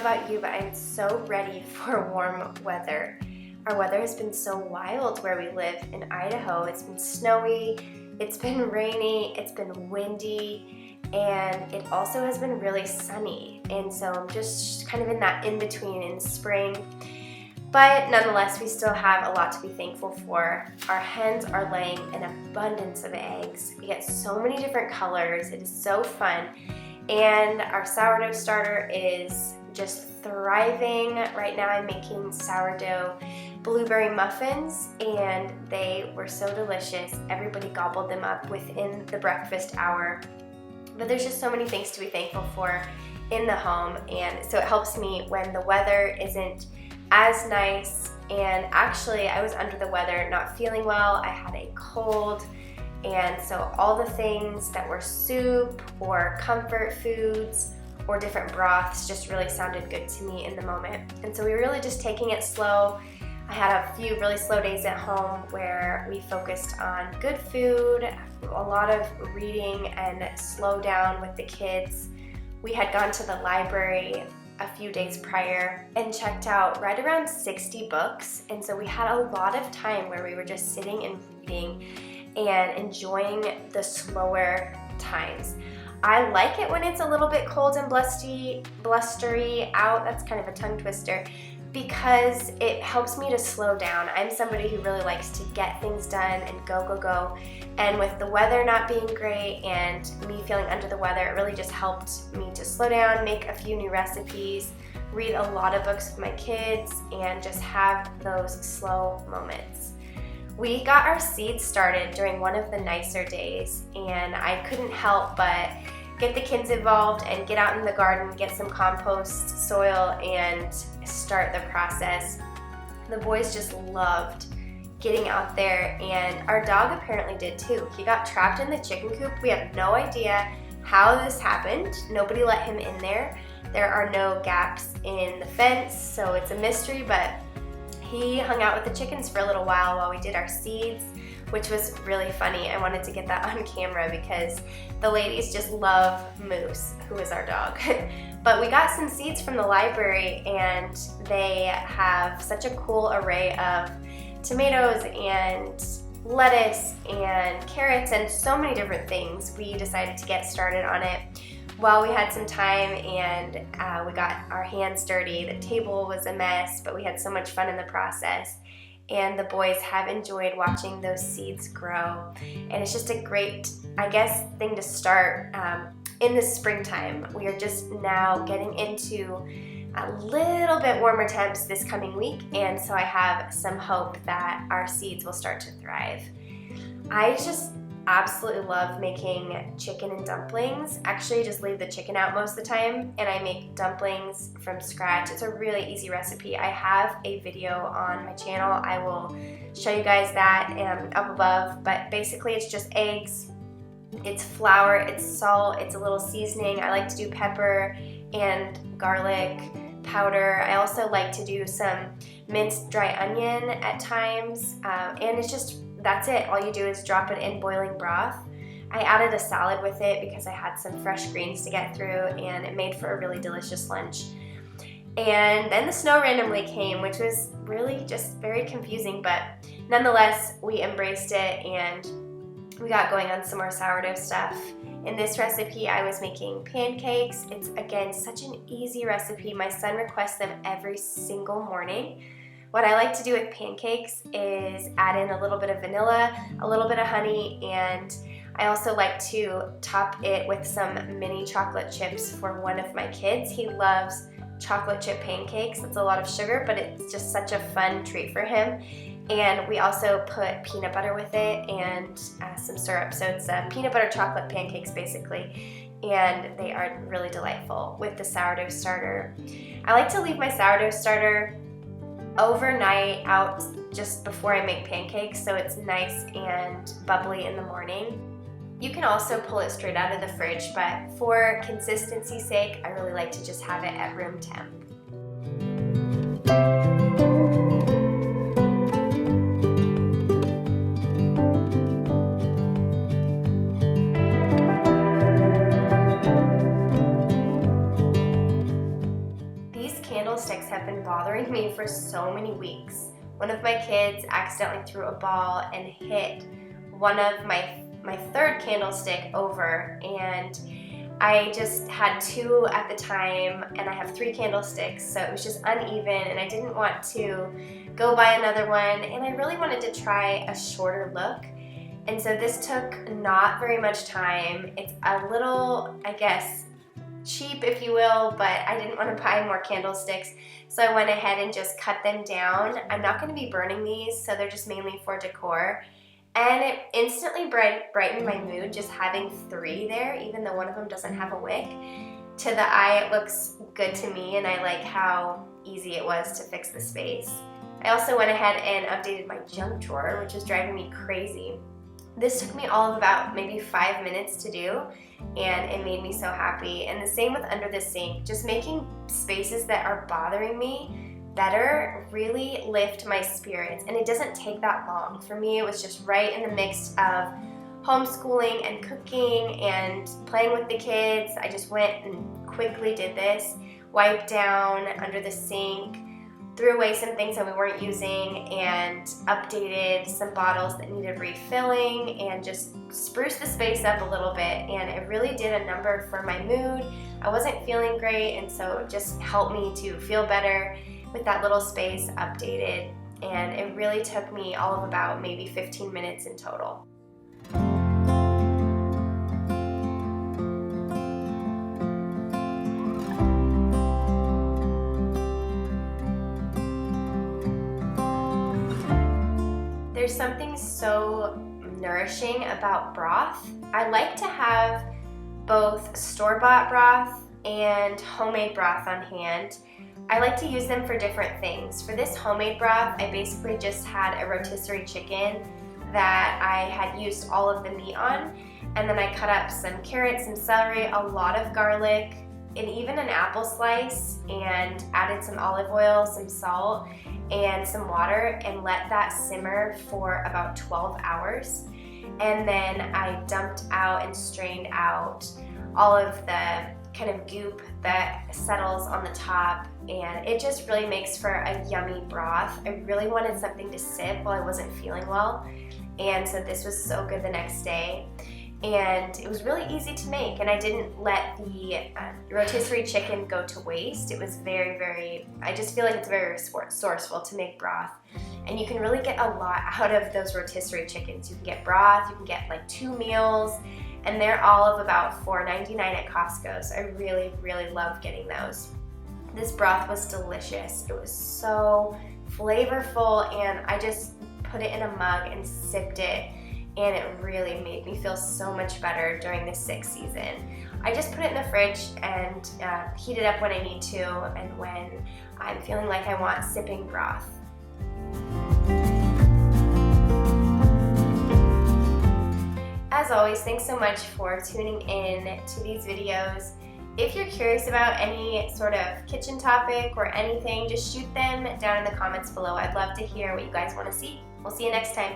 about you, but I'm so ready for warm weather. Our weather has been so wild where we live in Idaho. It's been snowy, it's been rainy, it's been windy, and it also has been really sunny. And so I'm just kind of in that in-between in spring. But nonetheless, we still have a lot to be thankful for. Our hens are laying an abundance of eggs. We get so many different colors. It is so fun. And our sourdough starter is just thriving. Right now I'm making sourdough blueberry muffins, and they were so delicious. Everybody gobbled them up within the breakfast hour. But there's just so many things to be thankful for in the home, and so it helps me when the weather isn't as nice. And actually I was under the weather, not feeling well. I had a cold, and so all the things that were soup or comfort foods or different broths just really sounded good to me in the moment. And so we were really just taking it slow. I had a few really slow days at home where we focused on good food, a lot of reading, and slow down with the kids. We had gone to the library a few days prior and checked out right around 60 books, and so we had a lot of time where we were just sitting and reading and enjoying the slower times. I like it when it's a little bit cold and blustery out. That's kind of a tongue twister, because it helps me to slow down. I'm somebody who really likes to get things done and go. And with the weather not being great and me feeling under the weather, it really just helped me to slow down, make a few new recipes, read a lot of books with my kids, and just have those slow moments. We got our seeds started during one of the nicer days, and I couldn't help but get the kids involved and get out in the garden, get some compost soil, and start the process. The boys just loved getting out there, and our dog apparently did too. He got trapped in the chicken coop. We have no idea how this happened. Nobody let him in there. There are no gaps in the fence, so it's a mystery, but he hung out with the chickens for a little while we did our seeds, which was really funny. I wanted to get that on camera because the ladies just love Moose, who is our dog. But we got some seeds from the library, and they have such a cool array of tomatoes and lettuce and carrots and so many different things. We decided to get started on it while we had some time, and we got our hands dirty. The table was a mess, but we had so much fun in the process. And the boys have enjoyed watching those seeds grow. And it's just a great, I guess, thing to start in the springtime. We are just now getting into a little bit warmer temps this coming week, and so I have some hope that our seeds will start to thrive. I just absolutely love making chicken and dumplings. Actually, I just leave the chicken out most of the time, and I make dumplings from scratch. It's a really easy recipe. I have a video on my channel. I will show you guys that up above, but basically it's just eggs, it's flour, it's salt, it's a little seasoning. I like to do pepper and garlic powder. I also like to do some minced dry onion at times, and it's just, that's it. All you do is drop it in boiling broth. I added a salad with it because I had some fresh greens to get through, and it made for a really delicious lunch. And then the snow randomly came, which was really just very confusing, but nonetheless, we embraced it and we got going on some more sourdough stuff. In this recipe, I was making pancakes. It's, again, such an easy recipe. My son requests them every single morning. What I like to do with pancakes is add in a little bit of vanilla, a little bit of honey, and I also like to top it with some mini chocolate chips for one of my kids. He loves chocolate chip pancakes. It's a lot of sugar, but it's just such a fun treat for him. And we also put peanut butter with it and some syrup. So it's peanut butter chocolate pancakes basically, and they are really delightful with the sourdough starter. I like to leave my sourdough starter overnight out just before I make pancakes, so it's nice and bubbly in the morning. You can also pull it straight out of the fridge, but for consistency's sake, I really like to just have it at room temp. bothering me for so many weeks. One of my kids accidentally threw a ball and hit one of my third candlestick over, and I just had 2 at the time, and I have 3 candlesticks, so it was just uneven, and I didn't want to go buy another one, and I really wanted to try a shorter look. And so this took not very much time. It's a little, I guess, cheap, if you will, but I didn't want to buy more candlesticks, so I went ahead and just cut them down. I'm not going to be burning these, so they're just mainly for decor. And it instantly brightened my mood just having 3 there, even though one of them doesn't have a wick. To the eye, it looks good to me, and I like how easy it was to fix the space. I also went ahead and updated my junk drawer, which was driving me crazy. This took me all of about maybe 5 minutes to do, and it made me so happy. And the same with under the sink, just making spaces that are bothering me better really lift my spirits, and it doesn't take that long. For me, it was just right in the mix of homeschooling and cooking and playing with the kids. I just went and quickly did this, wiped down under the sink, threw away some things that we weren't using, and updated some bottles that needed refilling, and just spruced the space up a little bit, and it really did a number for my mood. I wasn't feeling great, and so it just helped me to feel better with that little space updated, and it really took me all of about maybe 15 minutes in total. There's something so nourishing about broth. I like to have both store-bought broth and homemade broth on hand. I like to use them for different things. For this homemade broth, I basically just had a rotisserie chicken that I had used all of the meat on, and then I cut up some carrots, some celery, a lot of garlic, and even an apple slice, and added some olive oil, some salt, and some water, and let that simmer for about 12 hours. And then I dumped out and strained out all of the kind of goop that settles on the top, and it just really makes for a yummy broth. I really wanted something to sip while I wasn't feeling well, and so this was so good the next day. And it was really easy to make, and I didn't let the rotisserie chicken go to waste. It was very, I just feel like it's very resourceful to make broth, and you can really get a lot out of those rotisserie chickens. You can get broth, you can get like 2 meals, and they're all of about $4.99 at Costco, so I really love getting those. This broth was delicious. It was so flavorful, and I just put it in a mug and sipped it, and it really made me feel so much better during the sick season. I just put it in the fridge and heat it up when I need to, and when I'm feeling like I want sipping broth. As always, thanks so much for tuning in to these videos. If you're curious about any sort of kitchen topic or anything, just shoot them down in the comments below. I'd love to hear what you guys want to see. We'll see you next time.